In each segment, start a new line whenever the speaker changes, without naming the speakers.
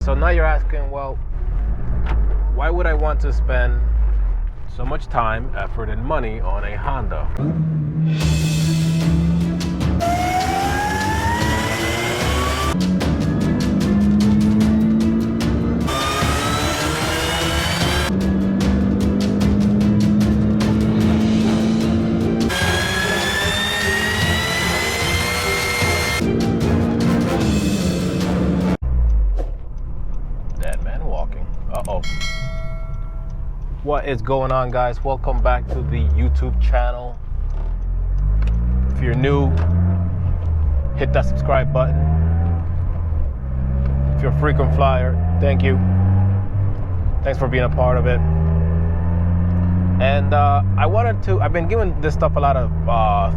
So now you're asking, well, why would I want to spend so much time, effort, and money on a Honda? Dead man walking. Uh-oh. What is going on, guys? Welcome back to the YouTube channel. If you're new, hit that subscribe button. If you're a frequent flyer, thank you. Thanks for being a part of it. And I've been giving this stuff a lot of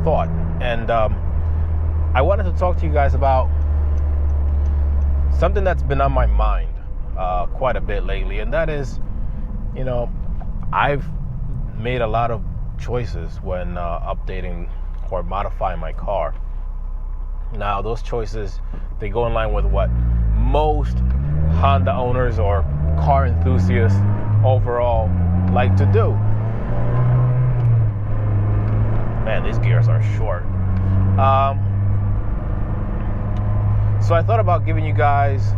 thought, and I wanted to talk to you guys about something that's been on my mind quite a bit lately, and that is, I've made a lot of choices when updating or modifying my car. Now, those choices, they go in line with what most Honda owners or car enthusiasts overall like to do. Man, these gears are short. So I thought about giving you guys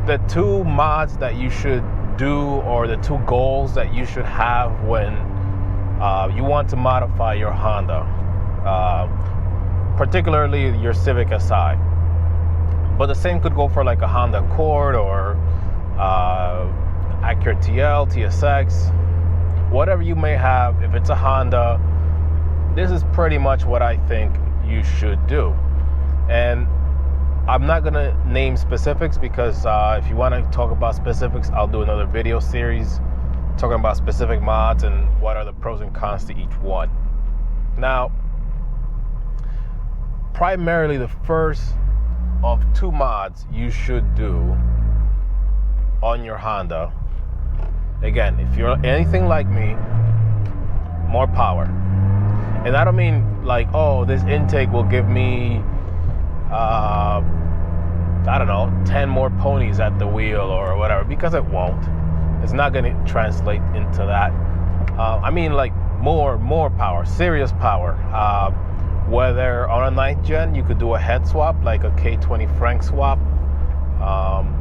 the two mods that you should do, or the two goals that you should have when you want to modify your Honda, particularly your Civic Si. But the same could go for like a Honda Accord or Acura TL, TSX, whatever you may have. If it's a Honda, this is pretty much what I think you should do. And I'm not going to name specifics because if you want to talk about specifics, I'll do another video series talking about specific mods and what are the pros and cons to each one. Now, primarily the first of two mods you should do on your Honda, again, if you're anything like me, more power. And I don't mean like, oh, this intake will give me I don't know, 10 more ponies at the wheel or whatever, because it won't. It's not going to translate into that. I mean like more power, serious power. Whether on a 9th gen you could do a head swap, like a K20 Frank swap,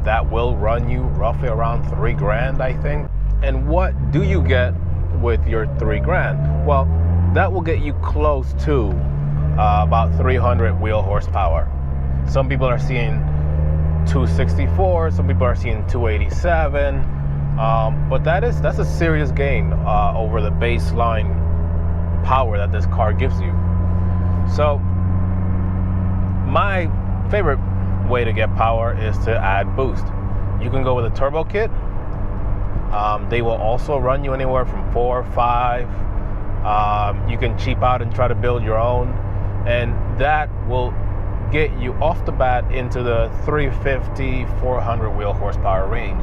that will run you roughly around $3,000, I think. And what do you get with your $3,000? Well, that will get you close to about 300 wheel horsepower. Some people are seeing 264, some people are seeing 287, but that's a serious gain over the baseline power that this car gives you. So my favorite way to get power is to add boost. You can go with a turbo kit. They will also run you anywhere from 4 or 5. You can cheap out and try to build your own, and that will get you off the bat into the 350, 400 wheel horsepower range,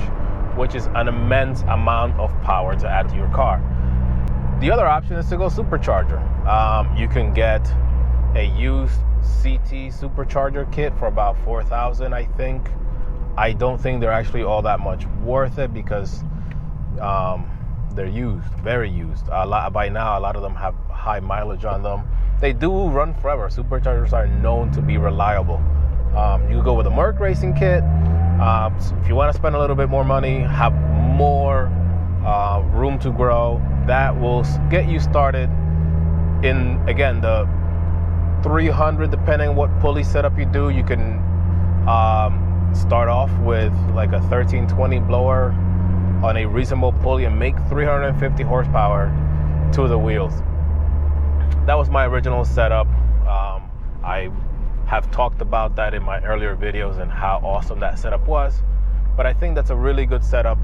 which is an immense amount of power to add to your car. The other option is to go supercharger. You can get a used CT supercharger kit for about $4,000, I think. I don't think they're actually all that much worth it because they're used, very used. By now, a lot of them have high mileage on them. They do run forever. Superchargers are known to be reliable. You go with a Merc Racing kit. If you want to spend a little bit more money, have more room to grow, that will get you started in, again, the 300, depending on what pulley setup you do. You can start off with like a 1320 blower on a reasonable pulley and make 350 horsepower to the wheels. That was my original setup. I have talked about that in my earlier videos and how awesome that setup was, but I think that's a really good setup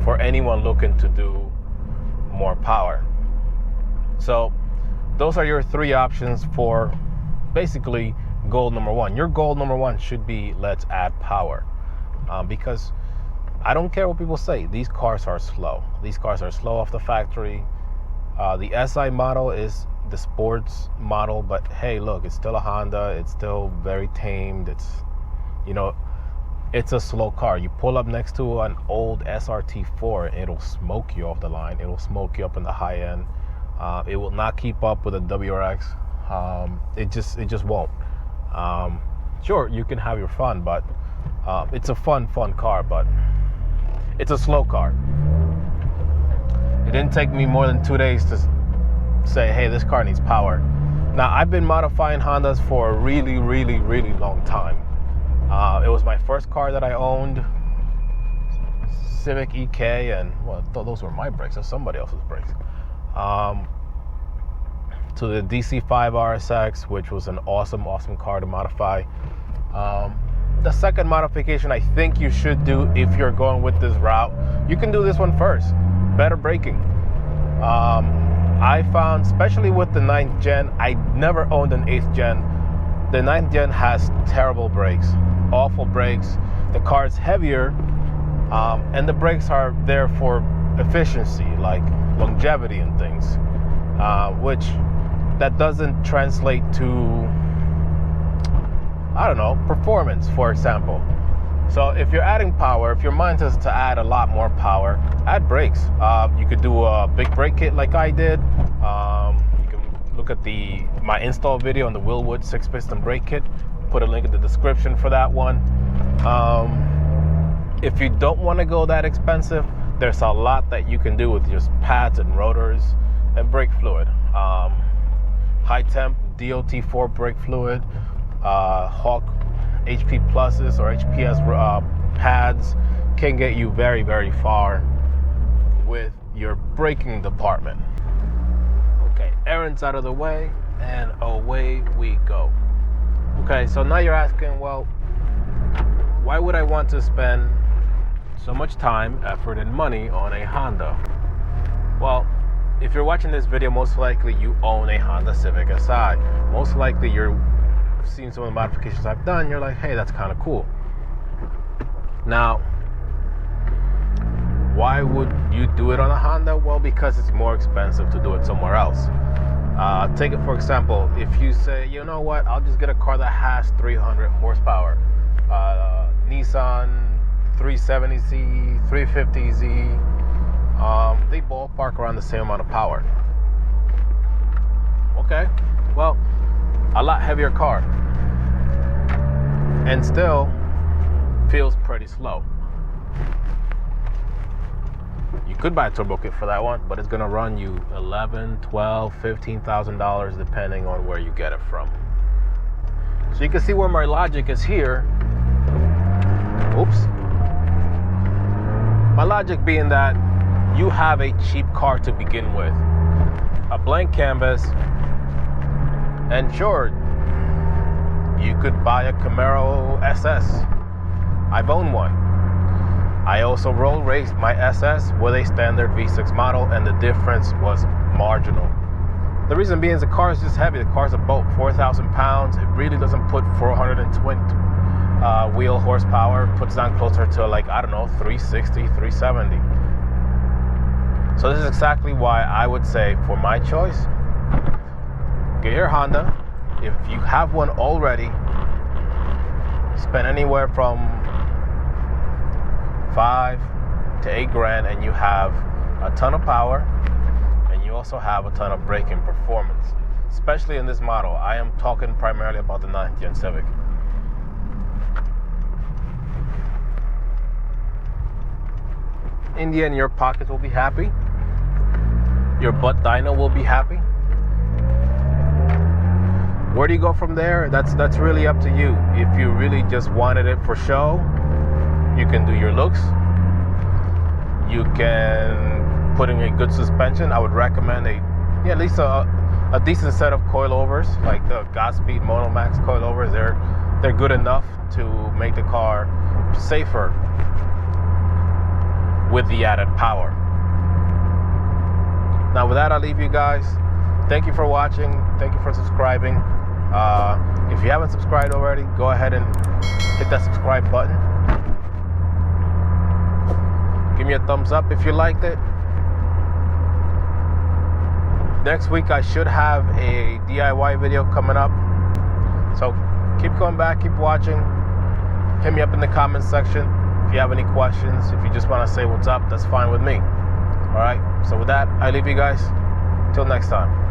for anyone looking to do more power. So those are your three options for basically goal number one. Your goal number one should be, let's add power, because I don't care what people say, these cars are slow. These cars are slow off the factory. The SI model is the sports model, but hey, look, it's still a Honda. It's still very tamed. It's, it's a slow car. You pull up next to an old SRT4, it'll smoke you off the line. It'll smoke you up in the high end. It will not keep up with a WRX. It just won't. Sure, you can have your fun, but it's a fun car, but it's a slow car. It didn't take me more than 2 days to say, hey, this car needs power. Now, I've been modifying Hondas for a really long time. It was my first car that I owned, Civic EK, and well, I thought those were my brakes. That's somebody else's brakes. To the DC5 RSX, which was an awesome car to modify. The second modification I think you should do if you're going with this route, you can do this one first. Better braking. I found, especially with the 9th gen, I never owned an 8th gen. The 9th gen has terrible brakes, awful brakes. The car is heavier, and the brakes are there for efficiency, like longevity and things, which that doesn't translate to, I don't know, performance, for example. So if you're adding power, if your mind is to add a lot more power, add brakes. You could do a big brake kit like I did. You can look at my install video on the Willwood 6-piston brake kit. Put a link in the description for that one. If you don't want to go that expensive, there's a lot that you can do with just pads and rotors and brake fluid. High temp DOT4 brake fluid, Hawk HP Pluses or HPS pads can get you very far with your braking department. Okay, errands out of the way, and away we go. Okay, so now you're asking, well, why would I want to spend so much time, effort, and money on a Honda? Well, if you're watching this video, most likely you own a Honda Civic Si. Most likely you're seen some of the modifications I've done, you're like, hey, that's kind of cool. Now, why would you do it on a Honda? Well, because it's more expensive to do it somewhere else. Take it for example, if you say, you know what, I'll just get a car that has 300 horsepower. Nissan 370Z, 350Z, they ballpark around the same amount of power. Okay, well, a lot heavier car, and still feels pretty slow. You could buy a turbo kit for that one, but it's gonna run you $11,000, $12,000, $15,000 depending on where you get it from. So you can see where my logic is here. Oops. My logic being that you have a cheap car to begin with, a blank canvas. And sure, you could buy a Camaro SS. I've owned one. I also road raced my SS with a standard V6 model, and the difference was marginal. The reason being is the car is just heavy. The car's about 4,000 pounds. It really doesn't put 420 wheel horsepower. It puts down closer to, like, I don't know, 360, 370. So this is exactly why I would say, for my choice, get your Honda. If you have one already, spend anywhere from $5,000 to $8,000, and you have a ton of power, and you also have a ton of braking performance, especially in this model. I am talking primarily about the 9th gen Civic. In the end, your pockets will be happy. Your butt dyno will be happy. Where do you go from there? That's really up to you. If you really just wanted it for show, you can do your looks. You can put in a good suspension. I would recommend at least a decent set of coilovers, like the Godspeed Monomax coilovers. They're good enough to make the car safer with the added power. Now with that, I'll leave you guys. Thank you for watching. Thank you for subscribing. If you haven't subscribed already, go ahead and hit that subscribe button. Give me a thumbs up if you liked it. Next week I should have a DIY video coming up. So keep going back, keep watching. hit me up in the comments section if you have any questions. If you just want to say what's up, that's fine with me. All right, so with that, I leave you guys. Till next time.